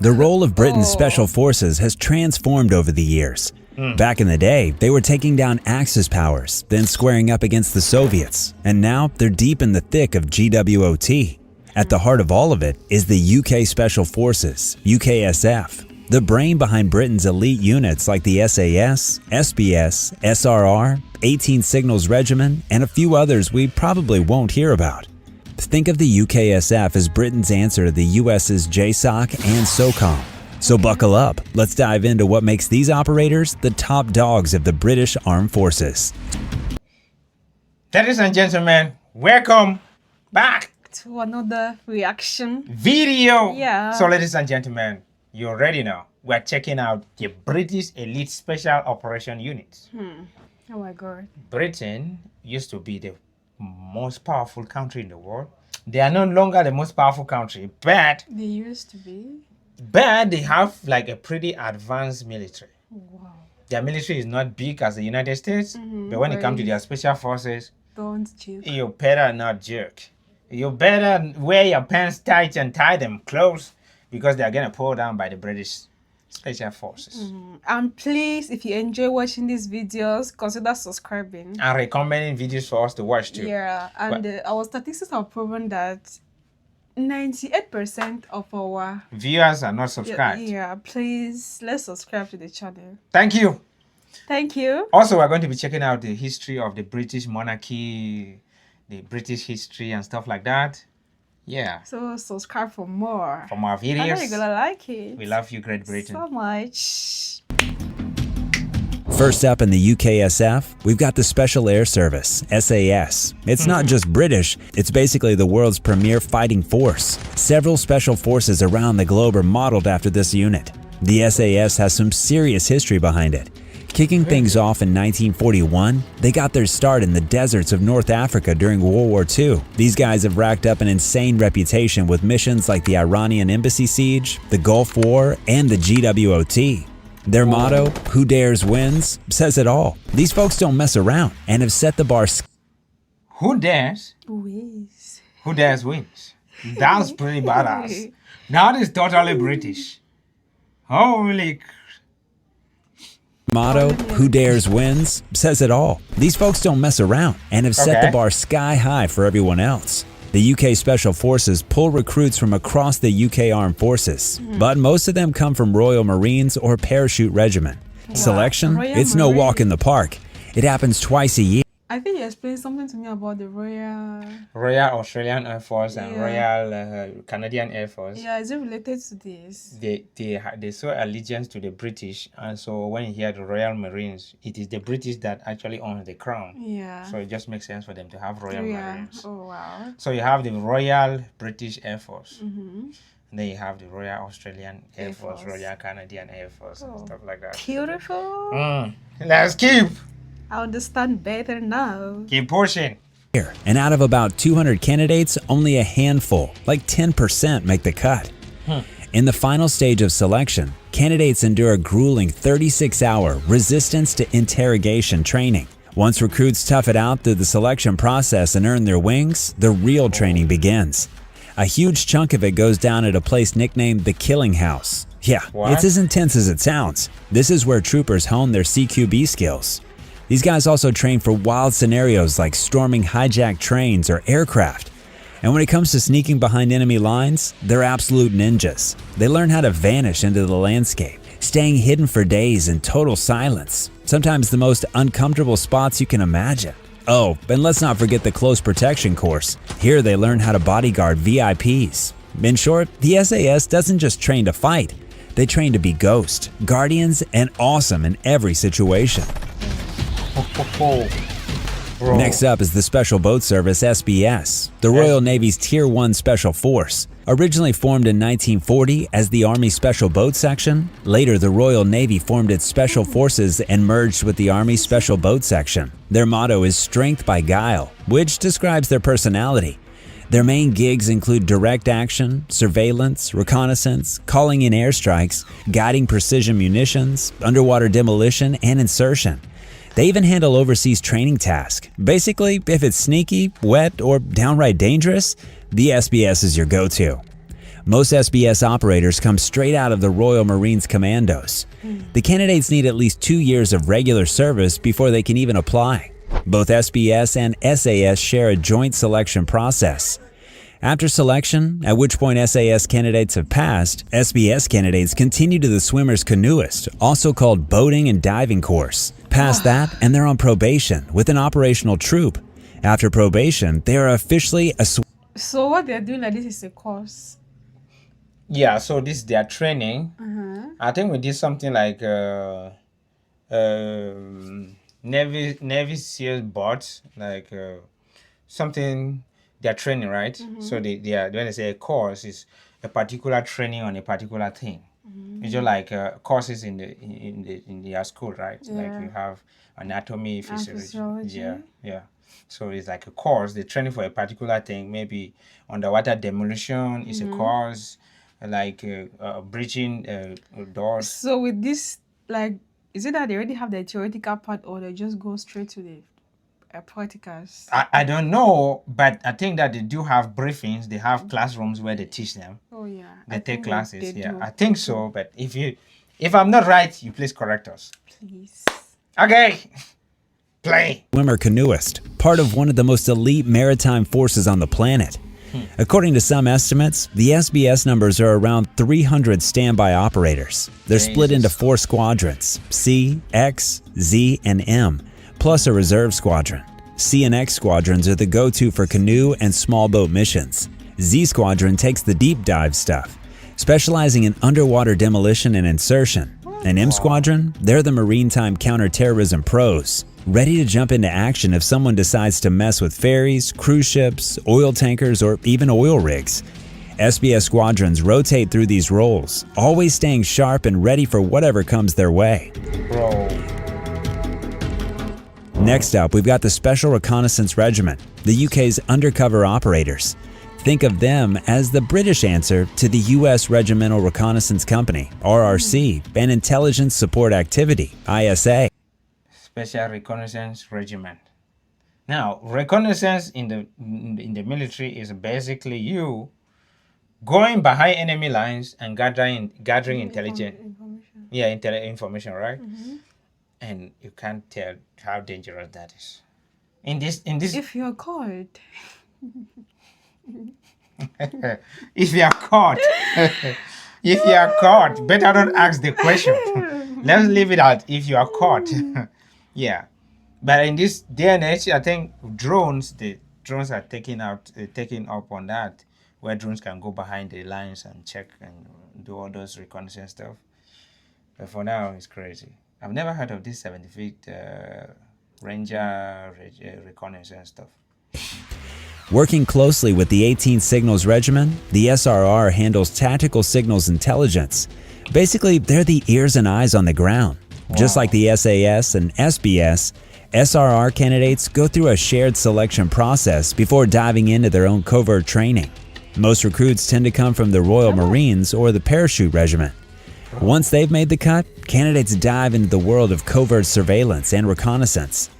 The role of Britain's special forces has transformed over the years. Back in the day, they were taking down Axis powers, then squaring up against the Soviets, and now they're deep in the thick of GWOT. At the heart of all of it is the UK Special Forces, UKSF, the brain behind Britain's elite units like the SAS, SBS, SRR, 18 Signals Regiment, and a few others we probably won't hear about. Think of the UKSF as Britain's answer to the US's JSOC and SOCOM. So buckle up, let's dive into what makes these operators the top dogs of the British Armed Forces. Ladies and gentlemen, welcome back to another reaction video. Yeah. So ladies and gentlemen, you already know we're checking out the British Elite Special Operation Units. Oh my god. Britain used to be the most powerful country in the world. They are no longer the most powerful country, but They used to be. they have like a pretty advanced military. Wow. Their military is not big as the United States, but when it comes to their special forces, Don't joke. you better not jerk. You better wear your pants tight and tie them close because they're gonna pull down by the British Special Forces. And please, if you enjoy watching these videos, consider subscribing. And recommending videos for us to watch too. Yeah, and our statistics have proven that 98% of our Viewers are not subscribed. yeah, please let's subscribe to the channel. Thank you. Thank you. Also, we're going to be checking out the history of the British monarchy, the British history and stuff like that. Yeah. So subscribe for more. From our I know you're videos. gonna like it. We love you, Great Britain. so much. First up in the UKSF, we've got the Special Air Service, SAS. It's not just British, it's basically the world's premier fighting force. Several special forces around the globe are modeled after this unit. The SAS has some serious history behind it. Kicking things off in 1941, they got their start in the deserts of North Africa during World War II. These guys have racked up an insane reputation with missions like the Iranian embassy siege, the Gulf War, and the GWOT. Their motto, "Who dares wins," says it all. These folks don't mess around and have set the bar. Who dares? Whiz. Who dares wins. That's pretty badass. That is totally British. Holy. Motto, "Who dares wins," says it all. These folks don't mess around and have set the bar sky high for everyone else. The UK Special Forces pull recruits from across the UK Armed Forces, but most of them come from Royal Marines or Parachute Regiment. Selection? Royal It's no walk Marines. in the park. It happens twice a year. I think you explained something to me about the Royal Australian Air Force and Yeah. Royal Canadian Air Force. Yeah, is it related to this? They show allegiance to the British, and so when you hear the Royal Marines, it is the British that actually own the crown. Yeah. So it just makes sense for them to have Royal Marines. Oh wow. So you have the Royal British Air Force. And then you have the Royal Australian Air Force, Force. Royal Canadian Air Force, and stuff like that. Beautiful. Let's keep I understand better now. pushing. And out of about 200 candidates, only a handful, like 10%, make the cut. In the final stage of selection, candidates endure a grueling 36-hour resistance to interrogation training. Once recruits tough it out through the selection process and earn their wings, the real training begins. A huge chunk of it goes down at a place nicknamed the Killing House. Yeah, it's as intense as it sounds. This is where troopers hone their CQB skills. These guys also train for wild scenarios like storming hijacked trains or aircraft. And when it comes to sneaking behind enemy lines, they're absolute ninjas. They learn how to vanish into the landscape, staying hidden for days in total silence, sometimes the most uncomfortable spots you can imagine. Oh, and let's not forget the close protection course. Here they learn how to bodyguard VIPs. In short, the SAS doesn't just train to fight, they train to be ghost, guardians, and awesome in every situation. Next up is the Special Boat Service, SBS, the Royal Navy's Tier 1 Special Force. Originally formed in 1940 as the Army Special Boat Section, later the Royal Navy formed its Special Forces and merged with the Army Special Boat Section. Their motto is Strength by Guile, which describes their personality. Their main gigs include direct action, surveillance, reconnaissance, calling in airstrikes, guiding precision munitions, underwater demolition, and insertion. They even handle overseas training tasks. Basically, if it's sneaky, wet, or downright dangerous, the SBS is your go-to. Most SBS operators come straight out of the Royal Marines Commandos. The candidates need at least 2 years of regular service before they can even apply. Both SBS and SAS share a joint selection process. After selection, at which point SAS candidates have passed, SBS candidates continue to the swimmer's canoeist, also called boating and diving course. Past that, and they're on probation with an operational troop. After probation, they are officially a So what they're doing like this is a course. Yeah, so this is their training. I think we did something like Navy SEAL bots, like something they're training, right? So they are, when they say a course, is a particular training on a particular thing. It's just like courses in their school, right? Like you have anatomy, physiology. Yeah. So it's like a course. They're training for a particular thing. Maybe underwater demolition is a course, like breaching doors. So with this, like, is it that they already have the theoretical part or they just go straight to the practicals? I don't know, but I think that they do have briefings. They have classrooms where they teach them. Oh yeah. They take classes. They Yeah, do. I think so. But if I'm not right, you please correct us. Please. Okay. Play. swimmer canoeist, part of one of the most elite maritime forces on the planet. According to some estimates, the SBS numbers are around 300 standby operators. They're split into 4 squadrons, C, X, Z, and M, plus a reserve squadron. C and X squadrons are the go-to for canoe and small boat missions. Z squadron takes the deep dive stuff, specializing in underwater demolition and insertion. And M squadron, they're the maritime counterterrorism pros, ready to jump into action if someone decides to mess with ferries, cruise ships, oil tankers, or even oil rigs. SBS squadrons rotate through these roles, always staying sharp and ready for whatever comes their way. Bro. Next up, we've got the Special Reconnaissance Regiment, the UK's undercover operators. Think of them as the British answer to the US Regimental Reconnaissance Company, RRC, and Intelligence Support Activity, ISA. Special Reconnaissance Regiment. Now, reconnaissance in the military is basically you going behind enemy lines and gathering intelligence. Information. Yeah, information, right? And you can't tell how dangerous that is. In this, If you're caught. if you are caught, if you are caught, better don't ask the question. Let's leave it at if you are caught. Yeah, but in this day and age, I think the drones are taking up on that, where drones can go behind the lines and check and do all those reconnaissance stuff. But for now, it's crazy. I've never heard of this 70 feet Ranger reconnaissance stuff. Working closely with the 18th Signals Regiment, the SRR handles tactical signals intelligence. Basically, they're the ears and eyes on the ground. Just like the SAS and SBS, SRR candidates go through a shared selection process before diving into their own covert training. Most recruits tend to come from the Royal Marines or the Parachute Regiment. Once they've made the cut, candidates dive into the world of covert surveillance and reconnaissance.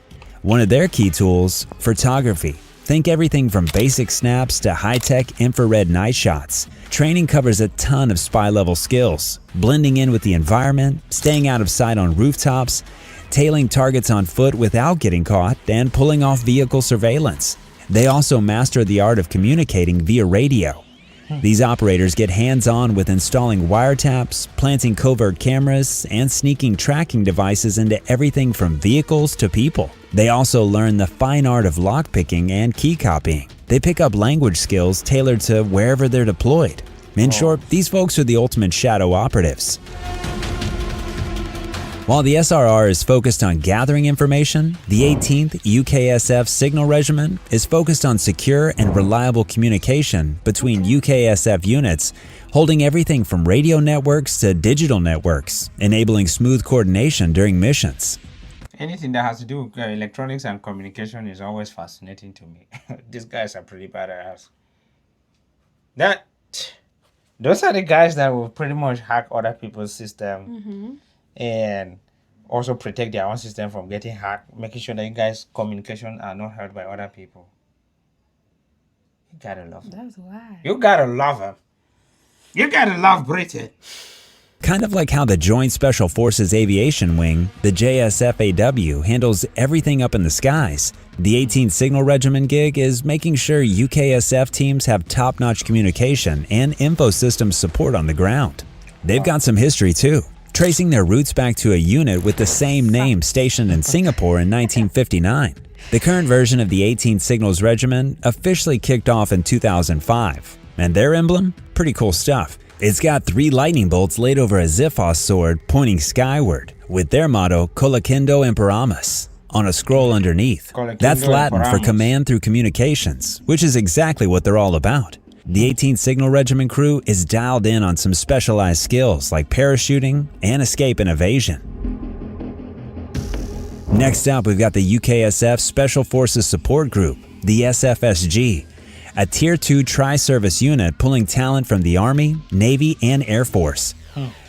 One of their key tools, photography. Think everything from basic snaps to high-tech infrared night shots. Training covers a ton of spy-level skills, blending in with the environment, staying out of sight on rooftops, tailing targets on foot without getting caught, and pulling off vehicle surveillance. They also master the art of communicating via radio. These operators get hands-on with installing wiretaps, planting covert cameras, and sneaking tracking devices into everything from vehicles to people. They also learn the fine art of lockpicking and key copying. They pick up language skills tailored to wherever they're deployed. In short, these folks are the ultimate shadow operatives. While the SRR is focused on gathering information, the 18th UKSF Signal Regiment is focused on secure and reliable communication between UKSF units, holding everything from radio networks to digital networks, enabling smooth coordination during missions. Anything that has to do with electronics and communication is always fascinating to me. These guys are pretty badass. Those are the guys that will pretty much hack other people's system and also protect their own system from getting hacked, making sure that you guys' communication are not heard by other people. You gotta love them. That's why. You gotta love them. You gotta love Britain. Kind of like how the Joint Special Forces Aviation Wing, the JSFAW, handles everything up in the skies. The 18th Signal Regiment gig is making sure UKSF teams have top-notch communication and info systems support on the ground. They've got some history too, tracing their roots back to a unit with the same name stationed in Singapore in 1959. The current version of the 18th Signals Regiment officially kicked off in 2005, and their emblem? Pretty cool stuff. It's got 3 lightning bolts laid over a Xiphos sword pointing skyward, with their motto, Colacindo Imperamus, on a scroll underneath. Colacindo That's Latin for Imperamus. command through communications, which is exactly what they're all about. The 18th Signal Regiment crew is dialed in on some specialized skills like parachuting and escape and evasion. Next up, we've got the UKSF Special Forces Support Group, the SFSG, a Tier 2 tri-service unit pulling talent from the Army, Navy, and Air Force.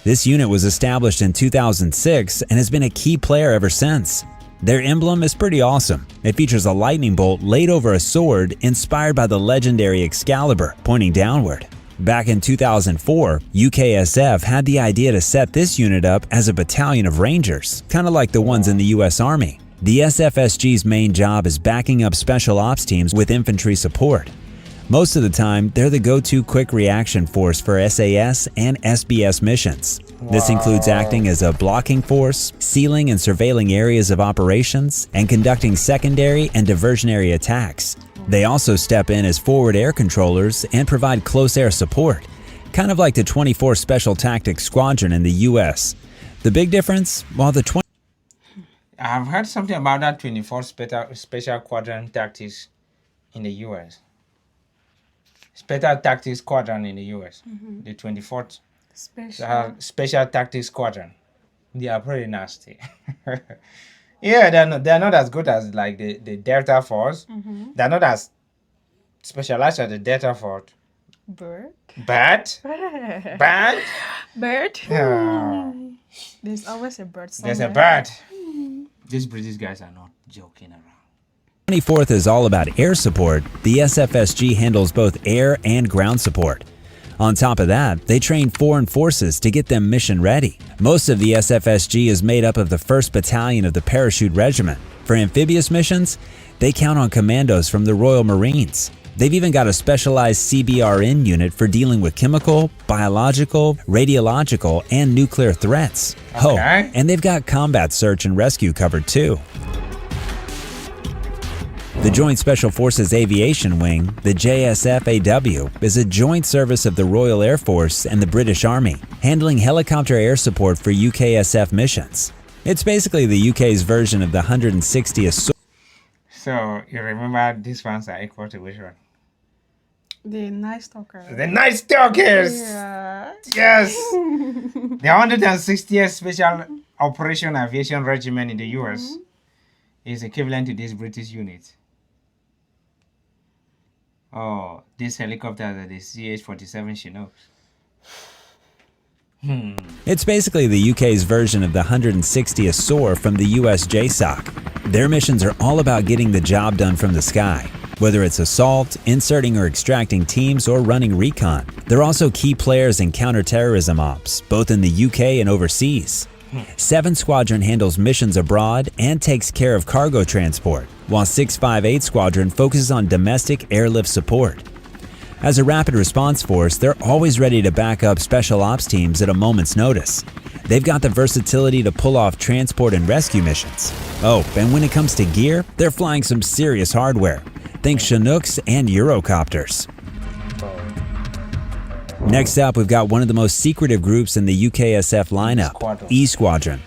This unit was established in 2006 and has been a key player ever since. Their emblem is pretty awesome. It features a lightning bolt laid over a sword inspired by the legendary Excalibur, pointing downward. Back in 2004, UKSF had the idea to set this unit up as a battalion of Rangers, kind of like the ones in the US Army. The SFSG's main job is backing up special ops teams with infantry support. Most of the time, they're the go-to quick reaction force for SAS and SBS missions. This includes acting as a blocking force, sealing and surveilling areas of operations, and conducting secondary and diversionary attacks. They also step in as forward air controllers and provide close air support, kind of like the 24 Special Tactics Squadron in the US. The big difference? While the I've heard something about that 24 Special Quadrant Tactics in the US. Special Tactics Squadron in the US. The 24th Special Tactics Squadron. They are pretty nasty. Yeah, they're not as good as like the Delta Force. They're not as specialized as the Delta Force. Bird. But Bird. yeah, There's always a bird somewhere. there's a bird. These British guys are not joking around. 24th is all about air support. The SFSG handles both air and ground support. On top of that, they train foreign forces to get them mission ready. Most of the SFSG is made up of the 1st Battalion of the Parachute Regiment. For amphibious missions, they count on commandos from the Royal Marines. They've even got a specialized CBRN unit for dealing with chemical, biological, radiological, and nuclear threats. Oh, Okay. and they've got combat search and rescue covered too. The Joint Special Forces Aviation Wing, the JSFAW, is a joint service of the Royal Air Force and the British Army, handling helicopter air support for UKSF missions. It's basically the UK's version of the 160th. So you remember these ones are equal to which one? The Night Stalker. The Night Stalkers! Yeah. Yes! The 160th Special Operation Aviation Regiment in the US is equivalent to this British unit. Oh, these helicopters are the CH-47 Chinooks. It's basically the UK's version of the 160th SOAR from the US JSOC. Their missions are all about getting the job done from the sky. Whether it's assault, inserting or extracting teams, or running recon. They're also key players in counterterrorism ops, both in the UK and overseas. 7 Squadron handles missions abroad and takes care of cargo transport, while 658 Squadron focuses on domestic airlift support. As a rapid response force, they're always ready to back up special ops teams at a moment's notice. They've got the versatility to pull off transport and rescue missions. Oh, and when it comes to gear, they're flying some serious hardware. Think Chinooks and Eurocopters. Next up, we've got one of the most secretive groups in the UKSF lineup, Squadron. E Squadron.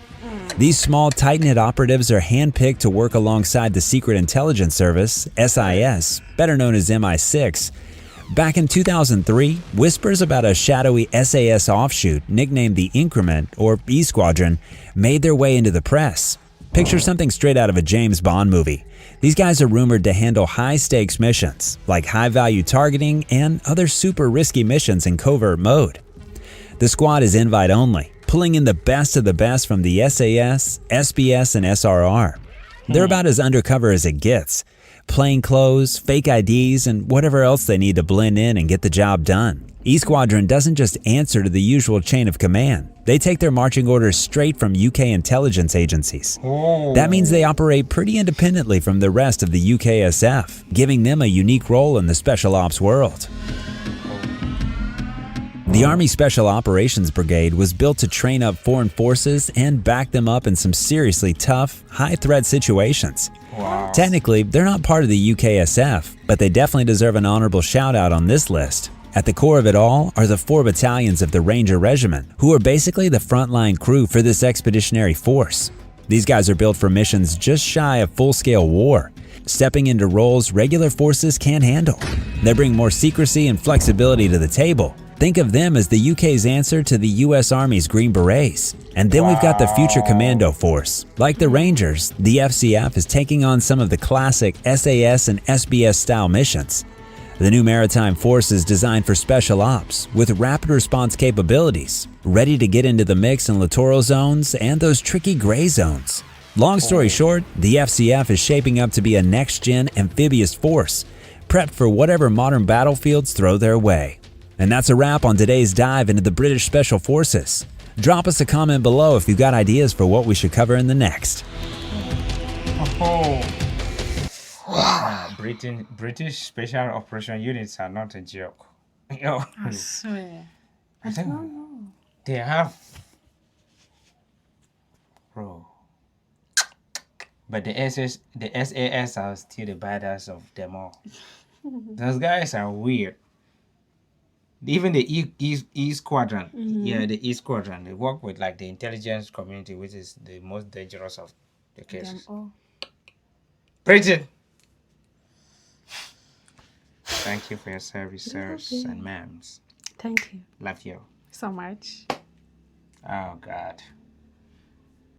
These small, tight-knit operatives are handpicked to work alongside the Secret Intelligence Service, SIS, better known as MI6. Back in 2003, whispers about a shadowy SAS offshoot nicknamed the Increment, or E Squadron, made their way into the press. Picture something straight out of a James Bond movie. These guys are rumored to handle high-stakes missions, like high-value targeting and other super risky missions in covert mode. The squad is invite-only, pulling in the best of the best from the SAS, SBS, and SRR. They're about as undercover as it gets. Plain clothes, fake IDs, and whatever else they need to blend in and get the job done. E Squadron doesn't just answer to the usual chain of command. They take their marching orders straight from UK intelligence agencies. That means they operate pretty independently from the rest of the UKSF, giving them a unique role in the special ops world. The Army Special Operations Brigade was built to train up foreign forces and back them up in some seriously tough, high-threat situations. Wow. Technically, they're not part of the UKSF, but they definitely deserve an honorable shout-out on this list. At the core of it all are the 4 battalions of the Ranger Regiment, who are basically the frontline crew for this expeditionary force. These guys are built for missions just shy of full-scale war, stepping into roles regular forces can't handle. They bring more secrecy and flexibility to the table. Think of them as the UK's answer to the US Army's Green Berets. And then we've got the Future Commando Force. Like the Rangers, the FCF is taking on some of the classic SAS and SBS style missions. The new maritime force is designed for special ops with rapid response capabilities, ready to get into the mix in littoral zones and those tricky gray zones. Long story short, the FCF is shaping up to be a next-gen amphibious force, prepped for whatever modern battlefields throw their way. And that's a wrap on today's dive into the British Special Forces. Drop us a comment below if you've got ideas for what we should cover in the next. British Special Operation Units are not a joke. Yo, I swear. I think they have, bro. But the SAS are still the badass of them all. Those guys are weird. Even the E Squadron, yeah, the E Squadron, they work with like the intelligence community, which is the most dangerous of the cases. Bridget, thank you for your service, sirs and ma'ams. Thank you Love you. so much. Oh God.